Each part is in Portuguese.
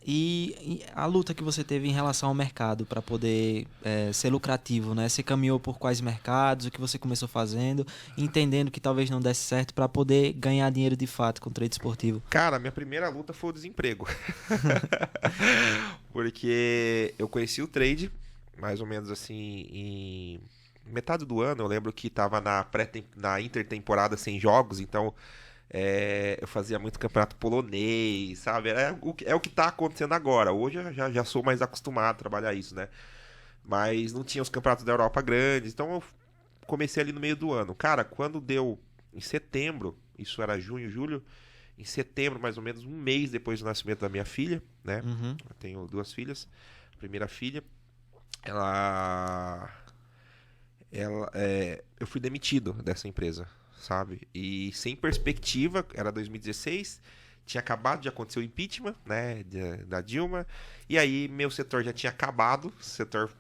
E a luta que você teve em relação ao mercado para poder ser lucrativo, né? Você caminhou por quais mercados, o que você começou fazendo, entendendo que talvez não desse certo para poder ganhar dinheiro de fato com o trade esportivo. Cara, minha primeira luta foi o desemprego. Porque eu conheci o trade, mais ou menos assim, em metade do ano. Eu lembro que tava na intertemporada sem jogos, então eu fazia muito campeonato polonês, sabe? É o que tá acontecendo agora. Hoje eu já sou mais acostumado a trabalhar isso, né? Mas não tinha os campeonatos da Europa grandes, então eu comecei ali no meio do ano. Cara, quando deu em setembro, isso era junho, julho, em setembro, mais ou menos, um mês depois do nascimento da minha filha, né? Uhum. Eu tenho duas filhas. A primeira filha, ela, eu fui demitido dessa empresa, sabe? E sem perspectiva, era 2016, tinha acabado de acontecer o impeachment, né, da Dilma, e aí meu setor já tinha acabado, o setor,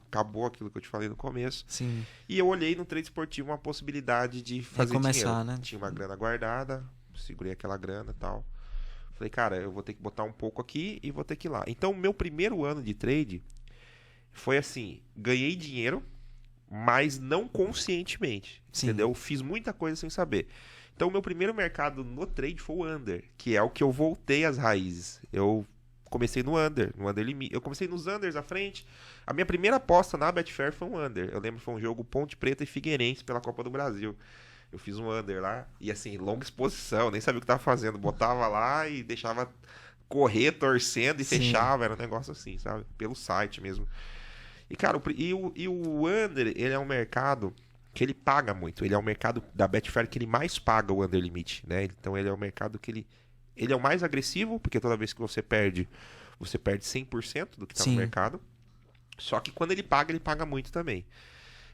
acabou aquilo que eu te falei no começo, Sim. e eu olhei no trade esportivo uma possibilidade de fazer dinheiro. Recomeçar, né? Tinha uma grana guardada, segurei aquela grana e tal. Falei, cara, eu vou ter que botar um pouco aqui e vou ter que ir lá. Então, meu primeiro ano de trade foi assim: ganhei dinheiro, mas não conscientemente, Sim. entendeu? Fiz muita coisa sem saber. Então, o meu primeiro mercado no trade foi o under, que é o que eu voltei às raízes. Eu comecei no under limite. Eu comecei nos unders à frente. A minha primeira aposta na Betfair foi um under. Eu lembro que foi um jogo Ponte Preta e Figueirense pela Copa do Brasil. Eu fiz um under lá e assim, longa exposição, nem sabia o que tava fazendo. Botava lá e deixava correr, torcendo e Sim. fechava. Era um negócio assim, sabe? Pelo site mesmo. E, cara, o under, ele é um mercado que ele paga muito. Ele é o mercado da Betfair que ele mais paga o under limit, né? Então ele é um mercado que ele é o mais agressivo, porque toda vez que você perde 100% do que tá no Sim. mercado. Só que quando ele paga muito também.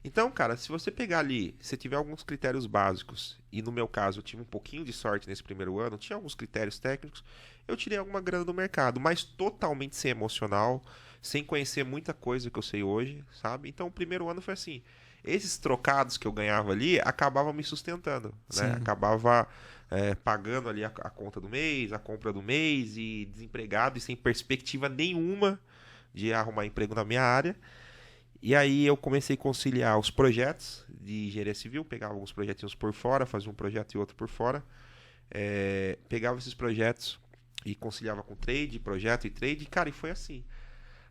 Então, cara, se você pegar ali, se tiver alguns critérios básicos, e no meu caso eu tive um pouquinho de sorte nesse primeiro ano, tinha alguns critérios técnicos, eu tirei alguma grana do mercado, mas totalmente sem emocional, sem conhecer muita coisa que eu sei hoje, sabe? Então, o primeiro ano foi assim, esses trocados que eu ganhava ali acabavam me sustentando, né? Sim. Acabava pagando ali a conta do mês, a compra do mês, e desempregado e sem perspectiva nenhuma de arrumar emprego na minha área. E aí eu comecei a conciliar os projetos de engenharia civil, pegava alguns projetinhos por fora, fazia um projeto e outro por fora, pegava esses projetos e conciliava com trade, projeto e trade, e, cara, e foi assim.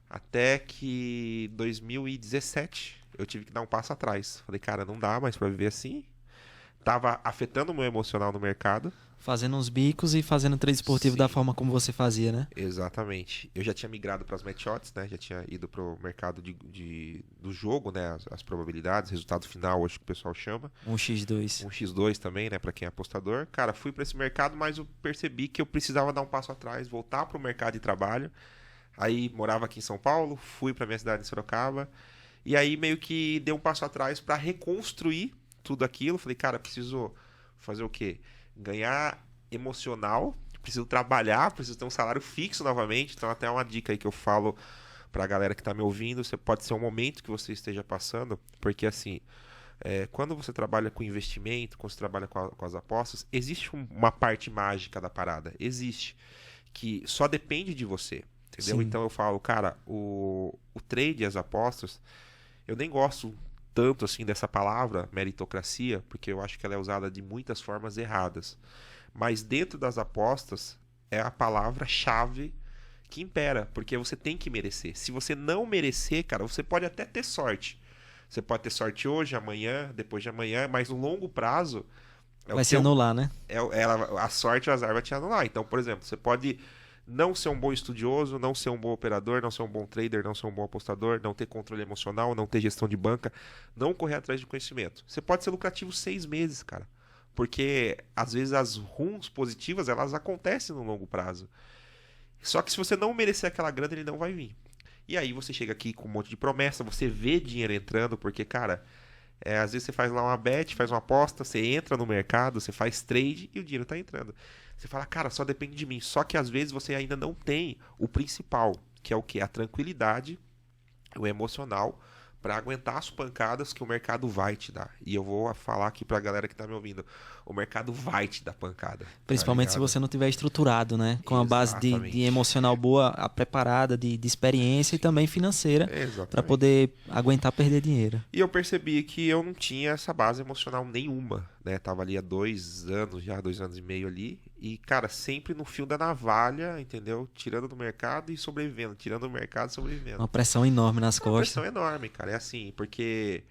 Até que 2017 eu tive que dar um passo atrás. Falei, cara, não dá mais pra viver assim. Tava afetando o meu emocional no mercado. Fazendo uns bicos e fazendo trade esportivo da Sim, forma como você fazia, né? exatamente. Eu já tinha migrado para as match shots, né? Já tinha ido para o mercado do jogo, né? As probabilidades, resultado final, acho que o pessoal chama. Um X2. Um X2 também, né? Para quem é apostador. Cara, fui para esse mercado, mas eu percebi que eu precisava dar um passo atrás, voltar para o mercado de trabalho. Aí morava aqui em São Paulo, fui para minha cidade de Sorocaba. E aí meio que dei um passo atrás para reconstruir tudo aquilo. Falei, cara, preciso fazer o quê? Ganhar emocional, preciso trabalhar, preciso ter um salário fixo novamente. Então, até uma dica aí que eu falo pra galera que tá me ouvindo: você pode ser um momento que você esteja passando, porque assim, quando você trabalha com investimento, quando você trabalha com as apostas, existe uma parte mágica da parada. Existe. Que só depende de você. Entendeu? Sim. Então eu falo, cara, o trade e as apostas, eu nem gosto tanto assim dessa palavra meritocracia, porque eu acho que ela é usada de muitas formas erradas. Mas dentro das apostas é a palavra-chave que impera, porque você tem que merecer. Se você não merecer, cara, você pode até ter sorte. Você pode ter sorte hoje, amanhã, depois de amanhã, mas no longo prazo é o Vai se teu anular, né? a sorte e o azar vai te anular. Então, por exemplo, você pode não ser um bom estudioso, não ser um bom operador, não ser um bom trader, não ser um bom apostador, não ter controle emocional, não ter gestão de banca, não correr atrás de conhecimento. Você pode ser lucrativo 6 meses, cara. Porque às vezes as runs positivas elas acontecem no longo prazo. Só que se você não merecer aquela grana, ele não vai vir. E aí você chega aqui com um monte de promessa, você vê dinheiro entrando, porque, cara, às vezes você faz lá uma bet, faz uma aposta, você entra no mercado, você faz trade e o dinheiro tá entrando. Você fala, cara, só depende de mim. Só que às vezes você ainda não tem o principal, que é o que? A tranquilidade, o emocional, para aguentar as pancadas que o mercado vai te dar. E eu vou falar aqui pra galera que tá me ouvindo, o mercado vai te dar pancada. Principalmente se você não tiver estruturado, né? Com a base de emocional boa, preparada, de experiência e também financeira, para poder aguentar perder dinheiro. E eu percebi que eu não tinha essa base emocional nenhuma, né? Tava ali há 2 anos, já 2 anos e meio ali. E, cara, sempre no fio da navalha, entendeu? Tirando do mercado e sobrevivendo. Tirando do mercado e sobrevivendo. Uma pressão enorme nas costas. Uma pressão enorme, cara. É assim, porque...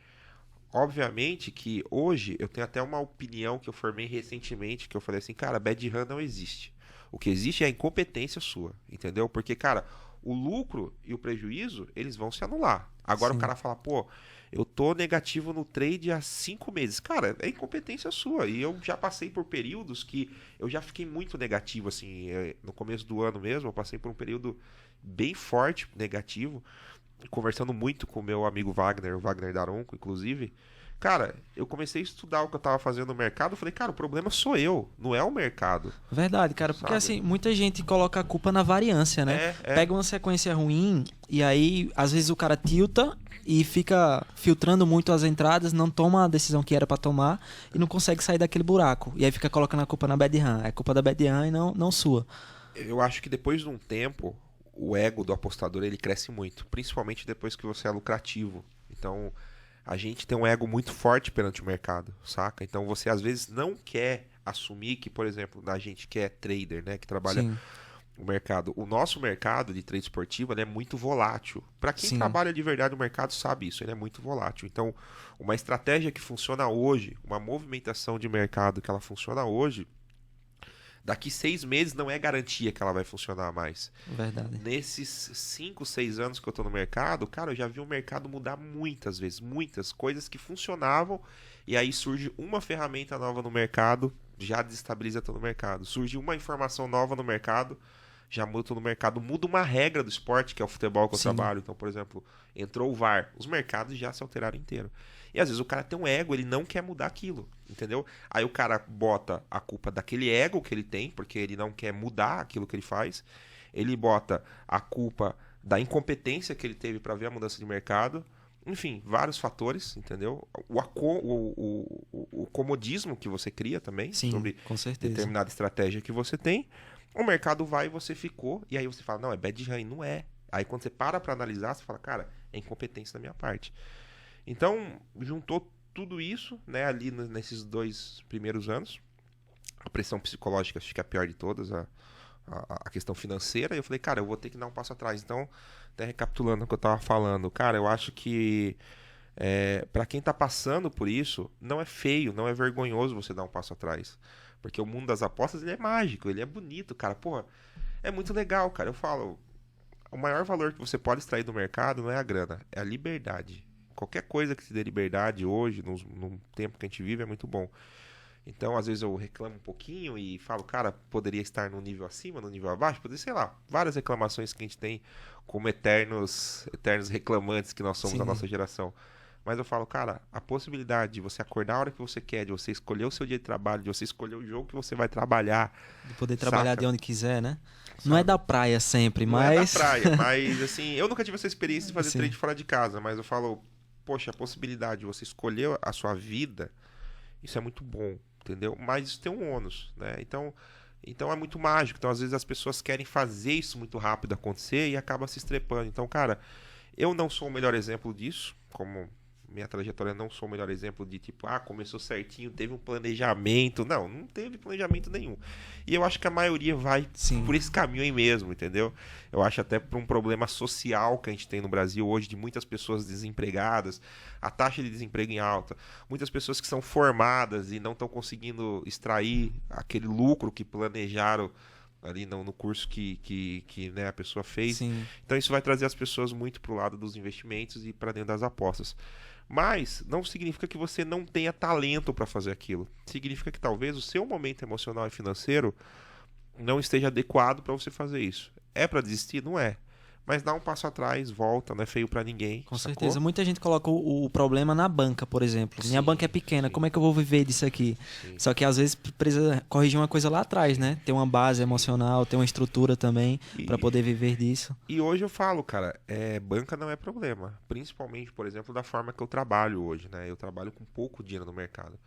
Obviamente que hoje eu tenho até uma opinião que eu formei recentemente, que eu falei assim, cara, bad run não existe. O que existe é a incompetência sua, entendeu? Porque, cara, o lucro e o prejuízo, eles vão se anular. Agora Sim. O cara fala, pô, eu tô negativo no trade há 5 meses. Cara, é incompetência sua. E eu já passei por períodos que eu já fiquei muito negativo, assim, no começo do ano mesmo, eu passei por um período bem forte, negativo, conversando muito com o meu amigo Wagner, o Wagner Daronco, inclusive. Cara, eu comecei a estudar o que eu tava fazendo no mercado. Eu falei, cara, o problema sou eu, não é o mercado. Verdade, cara, porque assim, muita gente coloca a culpa na variância, né? Pega uma sequência ruim e aí, às vezes, o cara tilta e fica filtrando muito as entradas, não toma a decisão que era pra tomar e não consegue sair daquele buraco. E aí fica colocando a culpa na bad run. É culpa da bad run e não sua. Eu acho que depois de um tempo, o ego do apostador ele cresce muito, principalmente depois que você é lucrativo. Então, a gente tem um ego muito forte perante o mercado, saca? Então, você às vezes não quer assumir que, por exemplo, a gente que é trader, né, que trabalha Sim. o mercado. O nosso mercado de trade esportivo ele é muito volátil. Para quem Sim. trabalha de verdade no mercado sabe isso, ele é muito volátil. Então, uma estratégia que funciona hoje, uma movimentação de mercado que ela funciona hoje, daqui 6 meses não é garantia que ela vai funcionar mais. Verdade. Nesses 5, 6 anos que eu tô no mercado, cara, eu já vi o mercado mudar muitas vezes. Muitas coisas que funcionavam e aí surge uma ferramenta nova no mercado, já desestabiliza todo o mercado. Surge uma informação nova no mercado, já muda todo o mercado. Muda uma regra do esporte, que é o futebol que eu trabalho. Então, por exemplo, entrou o VAR. Os mercados já se alteraram inteiro. E às vezes o cara tem um ego, ele não quer mudar aquilo, entendeu? Aí o cara bota a culpa daquele ego que ele tem, porque ele não quer mudar aquilo que ele faz. Ele bota a culpa da incompetência que ele teve para ver a mudança de mercado. Enfim, vários fatores, entendeu? O comodismo que você cria também, Sim, sobre com certeza. determinada estratégia que você tem. O mercado vai e você ficou, e aí você fala, não, é bad run, não é. Aí quando você para analisar, você fala, cara, é incompetência da minha parte. Então, juntou tudo isso, né, ali nesses 2 primeiros anos. A pressão psicológica, acho que é a pior de todas, a questão financeira. E eu falei, cara, eu vou ter que dar um passo atrás. Então, até recapitulando o que eu tava falando, cara, eu acho que para quem tá passando por isso, não é feio, não é vergonhoso você dar um passo atrás. Porque o mundo das apostas, ele é mágico, ele é bonito, cara. Porra, é muito legal, cara. Eu falo, o maior valor que você pode extrair do mercado não é a grana, é a liberdade. Qualquer coisa que te dê liberdade hoje, no tempo que a gente vive, é muito bom. Então, às vezes eu reclamo um pouquinho e falo, cara, poderia estar no nível acima, no nível abaixo, poderia, sei lá, várias reclamações que a gente tem como eternos reclamantes que nós somos da nossa geração. Mas eu falo, cara, a possibilidade de você acordar a hora que você quer, de você escolher o seu dia de trabalho, de você escolher o jogo que você vai trabalhar. De poder trabalhar de onde quiser, né? Sabe? Não é da praia sempre, mas... Não é da praia, mas assim, eu nunca tive essa experiência de fazer trade fora de casa, mas eu falo, poxa, a possibilidade de você escolher a sua vida, isso é muito bom, entendeu? Mas isso tem um ônus, né? Então é muito mágico. Então, às vezes, as pessoas querem fazer isso muito rápido acontecer e acaba se estrepando. Então, cara, eu não sou o melhor exemplo disso, como... Minha trajetória não sou o melhor exemplo de tipo, começou certinho, teve um planejamento. Não teve planejamento nenhum. E eu acho que a maioria vai por esse caminho aí mesmo, entendeu? Eu acho até por um problema social que a gente tem no Brasil hoje, de muitas pessoas desempregadas, a taxa de desemprego em alta, muitas pessoas que são formadas e não estão conseguindo extrair aquele lucro que planejaram ali no curso que né, a pessoa fez. Sim. Então isso vai trazer as pessoas muito pro lado dos investimentos e para dentro das apostas. Mas não significa que você não tenha talento para fazer aquilo. Significa que talvez o seu momento emocional e financeiro não esteja adequado para você fazer isso. É para desistir? Não é. mas dá um passo atrás, volta, não é feio pra ninguém. Com sacou? certeza. Muita gente coloca o problema na banca, por exemplo. Minha banca é pequena, como é que eu vou viver disso aqui? Sim. Só que às vezes precisa corrigir uma coisa lá atrás, né? Ter uma base emocional, ter uma estrutura também para poder viver disso. E hoje eu falo, cara, banca não é problema. Principalmente, por exemplo, da forma que eu trabalho hoje, né? Eu trabalho com pouco dinheiro no mercado.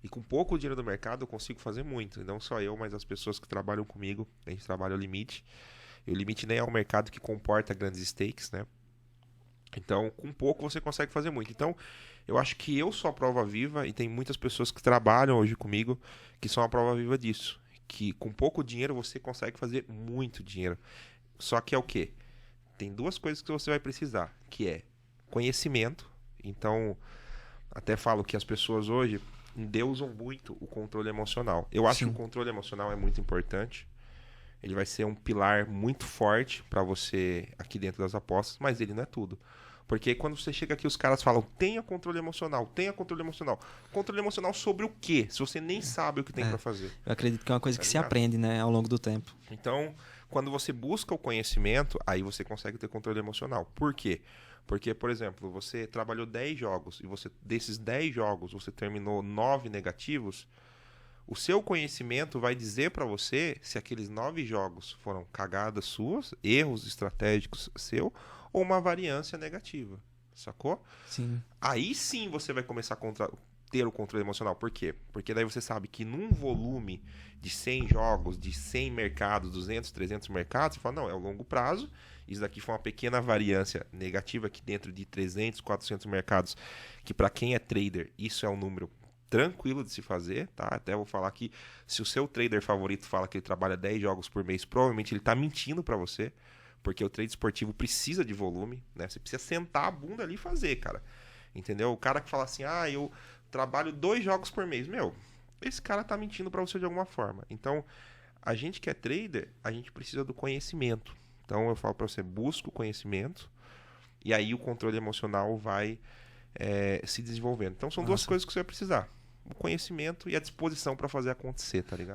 E com pouco dinheiro no mercado eu consigo fazer muito. E não só eu, mas as pessoas que trabalham comigo. A gente trabalha ao limite. E o limite nem é um mercado que comporta grandes stakes, né? Então, com pouco você consegue fazer muito. Então, eu acho que eu sou a prova viva e tem muitas pessoas que trabalham hoje comigo que são a prova viva disso. Que com pouco dinheiro você consegue fazer muito dinheiro. Só que é o quê? Tem duas coisas que você vai precisar, que é conhecimento. Então, até falo que as pessoas hoje endeusam muito o controle emocional. Eu acho Sim. que o controle emocional é muito importante. Ele vai ser um pilar muito forte para você aqui dentro das apostas, mas ele não é tudo. Porque quando você chega aqui, os caras falam, tenha controle emocional, tenha controle emocional. Controle emocional sobre o quê? Se você nem sabe o que tem para fazer. Eu acredito que é uma coisa Tá que se ligado? aprende, né, ao longo do tempo. Então, quando você busca o conhecimento, aí você consegue ter controle emocional. Por quê? Porque, por exemplo, você trabalhou 10 jogos e desses 10 jogos você terminou 9 negativos, o seu conhecimento vai dizer para você se aqueles 9 jogos foram cagadas suas, erros estratégicos seu ou uma variância negativa, sacou? Sim. Aí sim você vai começar a ter o controle emocional. Por quê? Porque daí você sabe que num volume de 100 jogos, de 100 mercados, 200, 300 mercados, você fala, não, é o longo prazo, isso daqui foi uma pequena variância negativa aqui dentro de 300, 400 mercados, que para quem é trader, isso é um número tranquilo de se fazer, tá? Até vou falar que se o seu trader favorito fala que ele trabalha 10 jogos por mês, provavelmente ele tá mentindo para você, porque o trade esportivo precisa de volume, né? Você precisa sentar a bunda ali e fazer, cara. Entendeu? O cara que fala assim, eu trabalho 2 jogos por mês. Meu, esse cara tá mentindo para você de alguma forma. Então, a gente que é trader, a gente precisa do conhecimento. Então, eu falo para você, busca o conhecimento e aí o controle emocional vai se desenvolvendo. Então, são duas coisas que você vai precisar. O conhecimento e a disposição para fazer acontecer, tá ligado?